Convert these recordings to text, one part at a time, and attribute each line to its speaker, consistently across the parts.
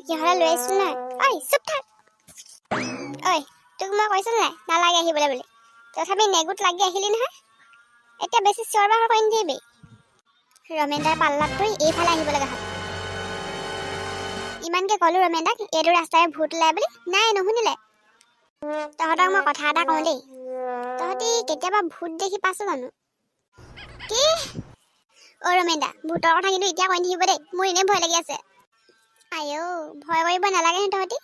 Speaker 1: সিহঁতে লৈ আহিছিল নহয়। ঐ চুপ থাক। ঐ তোক মই কৈছিল নাই নালাগে আহিবলৈ বুলি, তথাপি নেগুত লাগি আহিলি নহয়। এতিয়া বেছি চিঞৰ বাখৰ কৰি নিদিবি। ৰমেনদাৰ পাল্লাত পৰি এইফালে আহিব লগা হ'ল। ইমানকে ক'লো ৰমেনদাক এইটো ৰাস্তাৰে ভূত ওলাই বুলি, নাই নুশুনিলে। তহঁতক মই কথা এটা কওঁ দেই, তহঁতি কেতিয়াবা ভূত দেখি পাইছ জানো? কি? অ ৰমেনদা, ভূতৰ কথা কিন্তু এতিয়া কৈ থাকিব দেই, মোৰ এনেই ভয় লাগি আছে। আইও ভয় কৰিব নালাগে হে, তহঁতি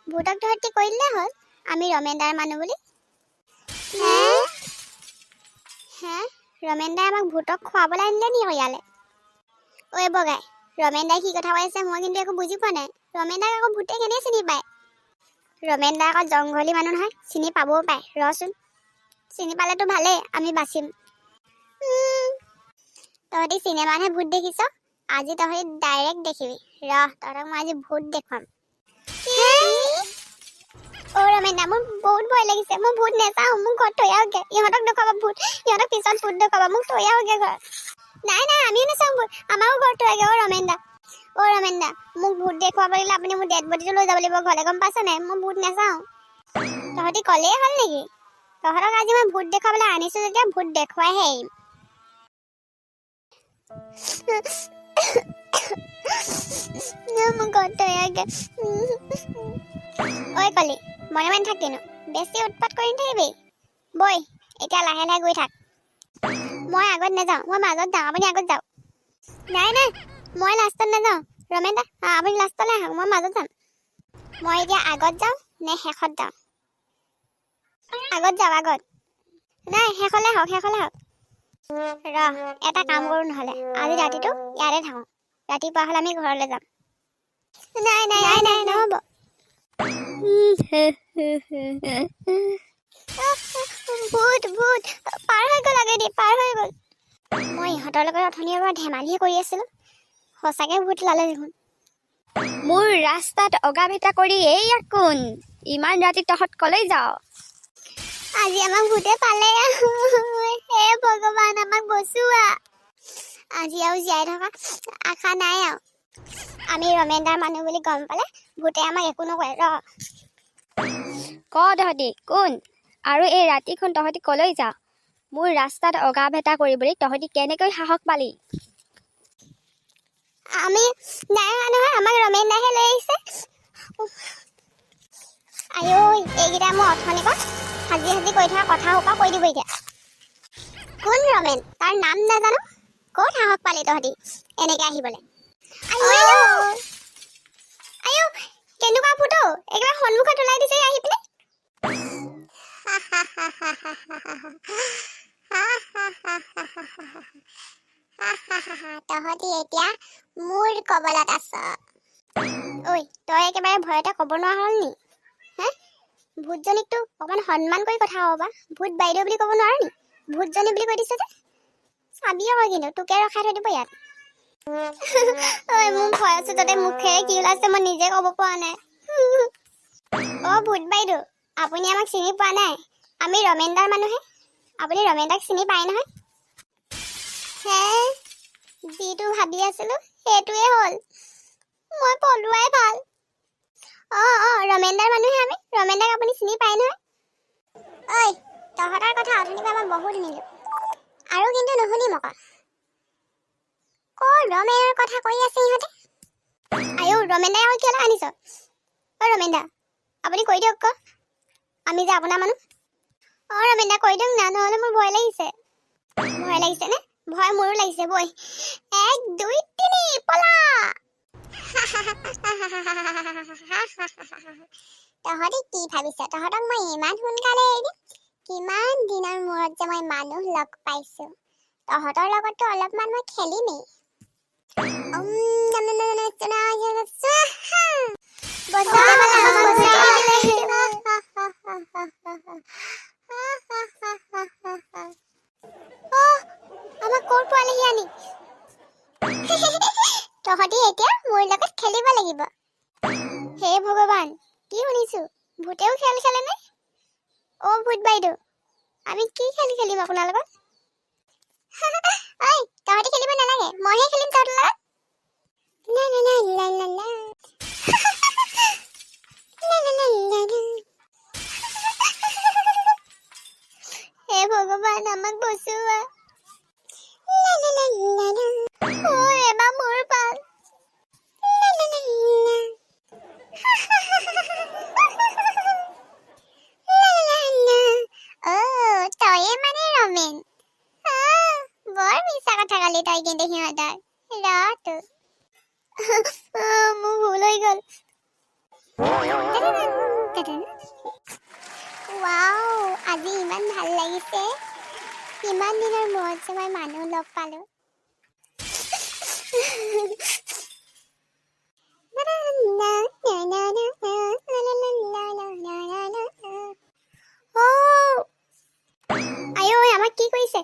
Speaker 1: ভূতক তহঁতি কৈ দিলে হ'ল আমি ৰমেনদাৰ মানুহ বুলি। হে ৰমেনদাই আমাক ভূতক খুৱাবলৈ আনিলে নি ইয়ালে? ঐ বগাই, ৰমেনদাই কি কথা কৈ আছে মই কিন্তু একো বুজি পোৱা নাই। ৰমেনদাক আকৌ ভূতে কেনেকৈ চিনি পায়? ৰমেনদা আকৌ জংঘলী মানুহ নহয়, চিনি পাবও পায়। ৰচোন, চিনি পালেতো ভালেই, আমি বাচিম। তহঁতি চিনেমাতহে ভূত দেখিছ, আজি তহঁতি ডাইৰেক্ট দেখিবি। তহঁতক মই আজি ভূত দেখুৱাম। অ ৰমেনদা, মোৰ বহুত ভয় লাগিছে, মই ভূত নেচাওঁ, মোক ঘৰত থৈ আহগে। ইহঁতক দেখুৱাবা ভূত, ইহঁতক পিছত ভূত দেখুৱাবা, মোক থৈ আহগে ঘৰত। নাই নাই, আমিও নাচাওঁ ভূত, আমাৰো ঘৰত থৈ আহগে। অ ৰমেনদা, মোক ভূত দেখুৱাব লাগিলে আপুনি মোৰ ডেড বডিটো লৈ যাব লাগিব ঘৰলৈ, গম পাইছ নাই? মই ভূত নাচাওঁ। তহঁতি ক'লেই হ'ল নেকি? তহঁতক আজি মই ভূত দেখুৱাবলৈ আনিছো যেতিয়া ভূত দেখুৱাইহে আহিম। মোক ঘৰত থৈ আহগে। ঐ কলি, মনে মনে থাক কিনো, বেছি উৎপাত কৰি নাথাকিবি। বৈ এতিয়া লাহে লাহে গৈ থাক। মই আগত নাযাওঁ, মই মাজত যাওঁ, আপুনি আগত যাওক। নাই নাই, মই লাষ্টত নাযাওঁ। ৰমেনদা আপুনি লাষ্টলৈ আহক, মই মাজত যাম। মই এতিয়া আগত যাওঁ নে শেষত যাওঁ? আগত যাওঁ, আগত। নাই শেষলৈ আহক, শেষলৈ আহক। এটা কাম কৰোঁ নহ'লে, আজি ৰাতিটো ইয়াতে থাকোঁ, ৰাতিপুৱা হ'লে আমি ঘৰলৈ যাম। নাই নাই নাই নাই, নহ'ব। ভূত ভূত, পাৰ হৈ গ'ল আগেদি, পাৰ হৈ গ'ল। মই ইহঁতৰ লগত অথনিৰ পৰা ধেমালিহে কৰি আছিলোঁ, সঁচাকে ভূত ওলালে দেখোন।
Speaker 2: মোৰ ৰাস্তাত অগা ভেটা কৰি এইয়া কোন? ইমান ৰাতি তহঁত কলৈ যাৱ?
Speaker 1: আজি আমাক ভূতে পালে। হে ভগৱান, আমাক বচোৱা। আজি আৰু জীয়াই থকা আশা নাই আৰু। আমি ৰমেনদাৰ মানুহ বুলি গম পালে ভূতে আমাক একো নকৰে।
Speaker 2: ক তহঁতি কোন? আৰু এই ৰাতিখন তহঁতি কলৈ যাৱ? মোৰ ৰাস্তাত অগা ভেটা কৰিবলৈ তহঁতি কেনেকৈ সাহস পালি?
Speaker 1: আমি নাই অহা নহয়, আমাক ৰমেনদাহে লৈ আহিছে। আইঐ, এইকেইটা মই অথনি পৰা সাজি সাজি কৈ থকা কথা সোপা কৈ দিব এতিয়া। কোন ৰমেন? তাৰ নাম নাজানো। ক'ত সাহস পালি তহঁতি এনেকে আহিবলৈ? আইও, কেনেকুৱা ভূত? একেবাৰে সন্মুখত ওলাই দিছে আহি পিনে। তহঁতি এতিয়া মোৰ কবলত আছ। ঐ, তই একেবাৰে ভয়তে ক'ব নোৱাৰা হ'ল নি? হে, ভূতজনীকতো অকমান সন্মান কৰি কথা ক'ব বা। ভূত বাইদেউ বুলি ক'ব নোৱাৰ নি? ভূতজনী বুলি কৈ দিছে যে। চাবি আকৌ কিন্তু, তোকে ৰখাই থৈ দিব ইয়াত। ঐ, মোৰ ভয় আছে, তাতে মুখেৰে কি ওলাইছে মই নিজে ক'ব পৰা নাই। অ ভূত বাইদেউ, আপুনি আমাক চিনি পোৱা নাই? আমি ৰমেনদাৰ মানুহে। আপুনি ৰমেনদাক চিনি পায় নহয়? হে, যিটো ভাবি আছিলো সেইটোৱে হ'ল। মই পলোৱাই ভাল। ৰমেনদাৰ মানুহে আমি। ৰমেনদাক আপুনি চিনি পায় নহয়? ঐ, তহঁতৰ কথা অথনিৰ পৰা মই বহুত শুনিলো, আৰু কিন্তু নুশুনিম আকৌ। ৰমেনৰ কথা কৈ আছে ইহঁতে। আইও, ৰমেনদাই আকৌ কিয় আনিছ? অ ৰমেনদা, আপুনি কৈ দিয়ক আকৌ, আমি যে আপোনাৰ মানুহ। ৰমেনদা কৈ দিয়ক না, নহ'লে মোৰ ভয় লাগিছে। ভয় লাগিছে নে? ভয় মোৰো লাগিছে। বৈ 1 2 3 পলা। তহঁতি কি ভাবিছ তহঁতক মই ইমান সোনকালে এৰি দিম? কিমান দিনৰ মূৰত যে মই মানুহ লগ পাইছো। তহঁতৰ লগততো অলপমান মই খেলিমেই। আমাক ক'ৰ পোৱালেহি আনি। তহঁতি এতিয়া মোৰ লগত খেলিব লাগিব। হে ভগৱান, কি শুনিছো? ভূতেও খেল খেলে নে? অ ভূত বাইদেউ, আমি কি খেল খেলিম আপোনাৰ লগত? ঐ, তহঁতি খেলিব নালাগে, মইহে খেলিম তহঁতৰ লগত। কিন্তু সিহঁতৰ ৰটো মোৰ ভুল হৈ গ'ল ৱাও আজি ইমান ভাল লাগিছে কিমান দিনৰ মূৰত যে মই মানুহ লগ পালো আইও আমাক কি কৰিছে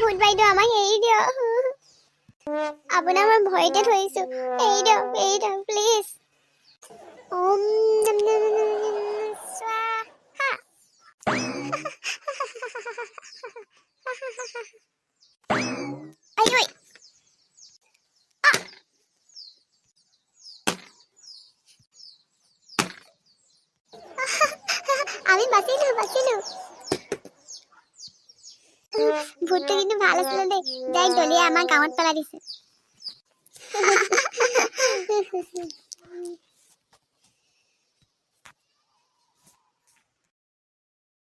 Speaker 1: ভূত বাইদেউ আমাক এৰি দিয়ক আপোনাৰ মই ভয়তে থৈছো এৰি দিয়ক প্লিজ ওম নম নম নম স্বাহা আইও আমি বাচিলো ভূতটো কিন্তু ভাল আছিলে দেই যাই দলিয়াই আমাৰ গাঁৱত পেলাই দিছে